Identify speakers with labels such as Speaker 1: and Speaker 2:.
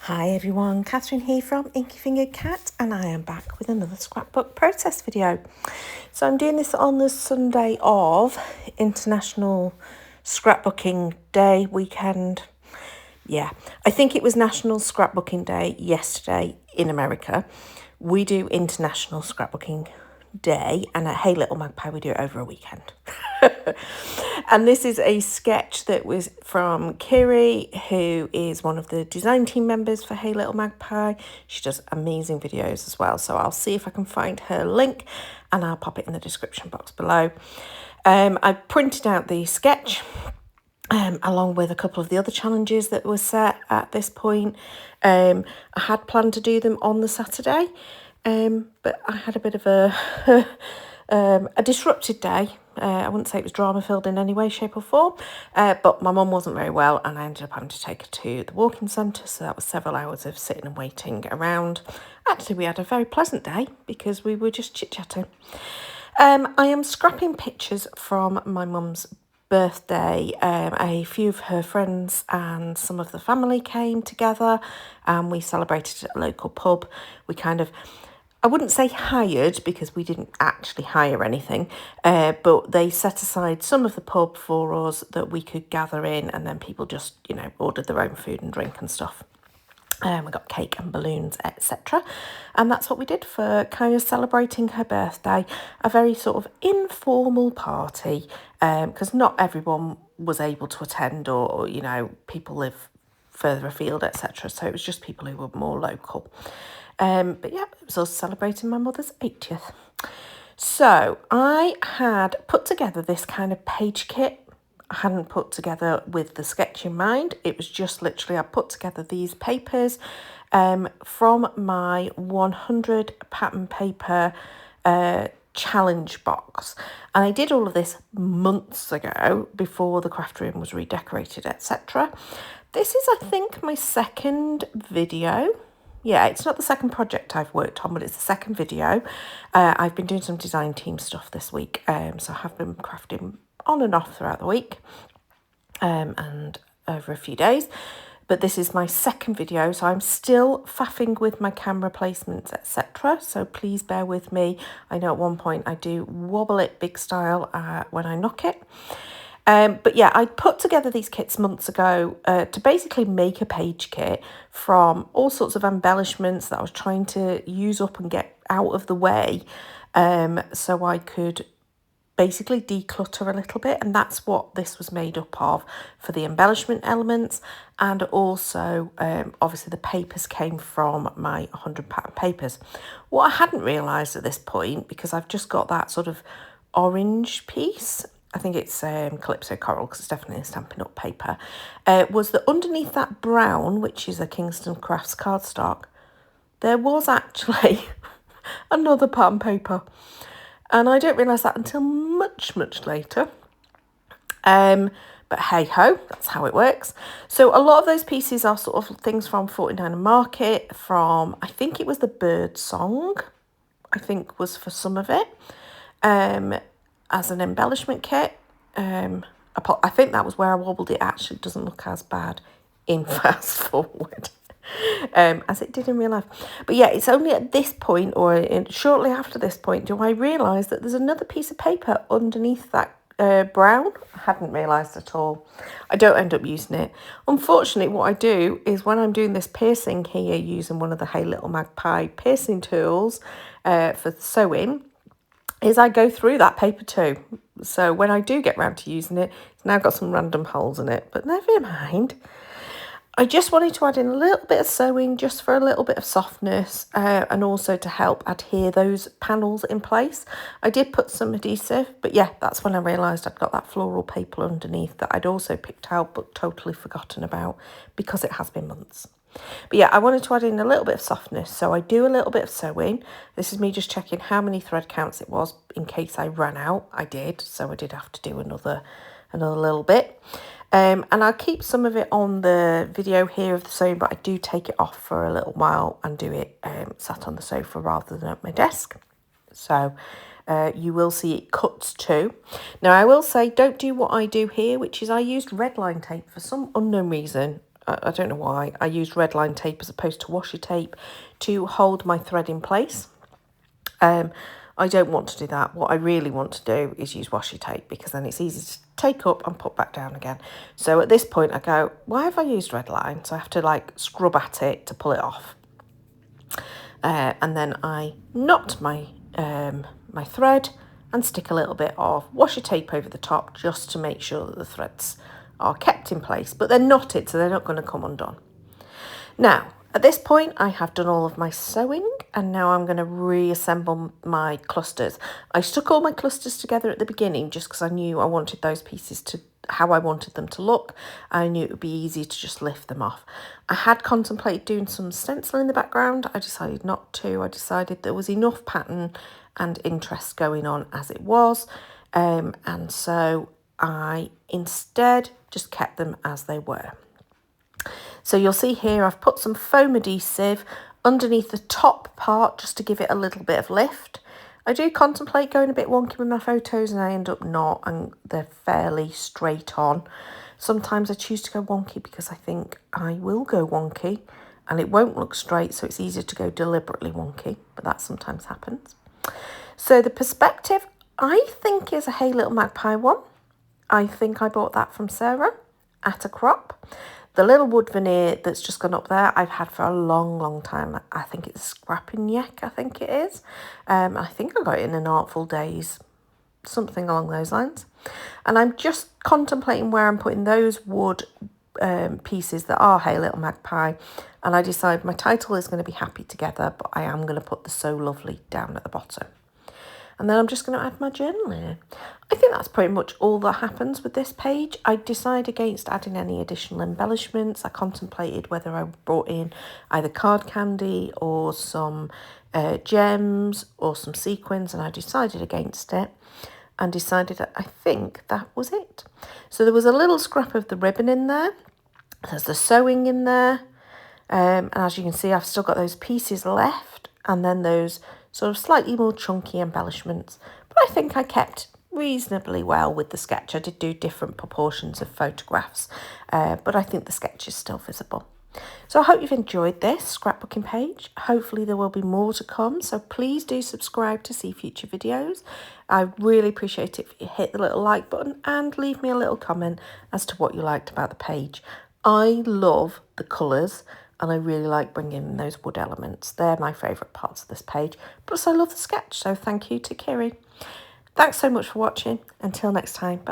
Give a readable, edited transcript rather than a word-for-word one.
Speaker 1: Hi everyone, Catherine here from Inky Fingered Cat, and I am back with another scrapbook process video. So I'm doing this on the Sunday of International Scrapbooking Day weekend. Yeah, I think it was National Scrapbooking Day yesterday in America. We do International Scrapbooking Day, and at Hey Little Magpie we do it over a weekend. And this is a sketch that was from Kirei, who is one of the design team members for Hey Little Magpie. She does amazing videos as well, so I'll see if I can find her link and I'll pop it in the description box below. I printed out the sketch along with a couple of the other challenges that were set at this point. I had planned to do them on the Saturday, but I had a bit of a disrupted day. I wouldn't say it was drama-filled in any way, shape or form, but my mum wasn't very well and I ended up having to take her to the walking centre, so that was several hours of sitting and waiting around. Actually, we had a very pleasant day because we were just chit-chatting. I am scrapping pictures from my mum's birthday. A few of her friends and some of the family came together and we celebrated at a local pub. We I wouldn't say hired because we didn't actually hire anything, but they set aside some of the pub for us that we could gather in, and then people just, ordered their own food and drink and stuff. We got cake and balloons, etc. And that's what we did for kind of celebrating her birthday. A very sort of informal party, because not everyone was able to attend or, people live further afield, etc. So it was just people who were more local. But yeah, it was us celebrating my mother's 80th. So I had put together this kind of page kit. I hadn't put together with the sketch in mind. It was just literally, I put together these papers from my 100 pattern paper challenge box. And I did all of this months ago before the craft room was redecorated, etc. This is, I think, my second video. Yeah, it's not the second project I've worked on, but it's the second video. I've been doing some design team stuff this week, so I have been crafting on and off throughout the week and over a few days. But this is my second video, so I'm still faffing with my camera placements, etc. So please bear with me. I know at one point I do wobble it big style when I knock it. But yeah, I put together these kits months ago to basically make a page kit from all sorts of embellishments that I was trying to use up and get out of the way, so I could basically declutter a little bit. And that's what this was made up of for the embellishment elements. And also, obviously, the papers came from my 100 pattern papers. What I hadn't realised at this point, because I've just got that sort of orange piece, I think it's Calypso Coral because it's definitely a Stampin' Up paper, was that underneath that brown, which is a Kingston Crafts cardstock, there was actually another pattern paper. And I didn't realise that until much, much later. But hey-ho, that's how it works. So a lot of those pieces are sort of things from 49 and Market, from, I think it was the Bird Song, I think was for some of it. As an embellishment kit. I think that was where I wobbled it. Actually doesn't look as bad in fast forward as it did in real life. But yeah, it's only at this point, or shortly after this point, do I realise that there's another piece of paper underneath that brown. I hadn't realised at all. I don't end up using it. Unfortunately, what I do is when I'm doing this piercing here using one of the Hey Little Magpie piercing tools for sewing, is I go through that paper too. So when I do get round to using it, it's now got some random holes in it, but never mind. I just wanted to add in a little bit of sewing just for a little bit of softness and also to help adhere those panels in place. I did put some adhesive, but yeah, that's when I realised I'd got that floral paper underneath that I'd also picked out but totally forgotten about because it has been months. But yeah, I wanted to add in a little bit of softness, so I do a little bit of sewing. This is me just checking how many thread counts it was in case I ran out. I did, so I did have to do another little bit. And I'll keep some of it on the video here of the sewing, but I do take it off for a little while and do it sat on the sofa rather than at my desk. So you will see it cuts too. Now I will say, don't do what I do here, which is I used red line tape for some unknown reason. I don't know why, I used red line tape as opposed to washi tape to hold my thread in place. I don't want to do that. What I really want to do is use washi tape, because then it's easy to take up and put back down again. So at this point I go, why have I used red line? So I have to like scrub at it to pull it off. And then I knot my my thread and stick a little bit of washi tape over the top just to make sure that the threads are kept in place, but they're knotted so they're not going to come undone. Now, at this point, I have done all of my sewing, and now I'm going to reassemble my clusters. I stuck all my clusters together at the beginning just because I knew I wanted those pieces to how I wanted them to look. I knew it would be easy to just lift them off. I had contemplated doing some stencil in the background. I decided not to. I decided there was enough pattern and interest going on as it was. And so I instead just kept them as they were. So you'll see here I've put some foam adhesive underneath the top part just to give it a little bit of lift. I do contemplate going a bit wonky with my photos and I end up not, and they're fairly straight on. Sometimes I choose to go wonky because I think I will go wonky and it won't look straight, so it's easier to go deliberately wonky, but that sometimes happens. So the perspective, I think, is a Hey Little Magpie one. I think I bought that from Sarah at a crop. The little wood veneer that's just gone up there, I've had for a long, long time. I think it's Scrapbook, I think it is. I think I got it in an Artful Days, something along those lines. And I'm just contemplating where I'm putting those wood pieces that are Hey Little Magpie. And I decide my title is going to be Happy Together, but I am going to put the So Lovely down at the bottom. And then I'm just going to add my journal in. I think that's pretty much all that happens with this page. I decided against adding any additional embellishments. I contemplated whether I brought in either card candy or some gems or some sequins, and I decided against it and decided that I think that was it. So there was a little scrap of the ribbon in there. There's the sewing in there. And as you can see, I've still got those pieces left, and then those sort of slightly more chunky embellishments. But I think I kept reasonably well with the sketch. I did do different proportions of photographs, but I think the sketch is still visible. So I hope you've enjoyed this scrapbooking page. Hopefully there will be more to come, so please do subscribe to see future videos. I really appreciate it if you hit the little like button and leave me a little comment as to what you liked about the page. I love the colours, and I really like bringing in those wood elements. They're my favourite parts of this page. Plus I love the sketch, so thank you to Kirei. Thanks so much for watching. Until next time, bye.